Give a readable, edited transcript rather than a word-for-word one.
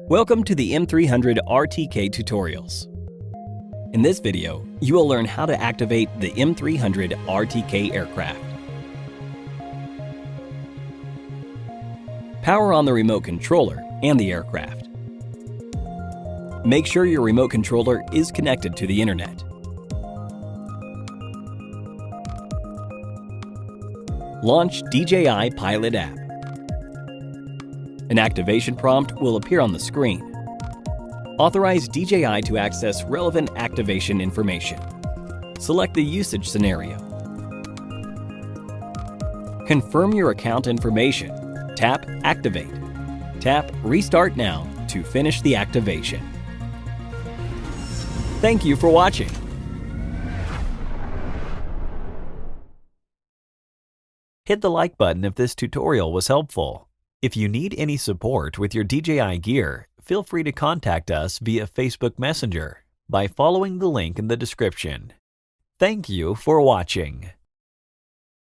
Welcome to the M300 RTK tutorials. In this video, you will learn how to activate the M300 RTK aircraft. Power on the remote controller and the aircraft. Make sure your remote controller is connected to the internet. Launch DJI Pilot app. An activation prompt will appear on the screen. Authorize DJI to access relevant activation information. Select the usage scenario. Confirm your account information. Tap Activate. Tap Restart Now to finish the activation. Thank you for watching. Hit the like button if this tutorial was helpful. If you need any support with your DJI gear, feel free to contact us via Facebook Messenger by following the link in the description. Thank you for watching.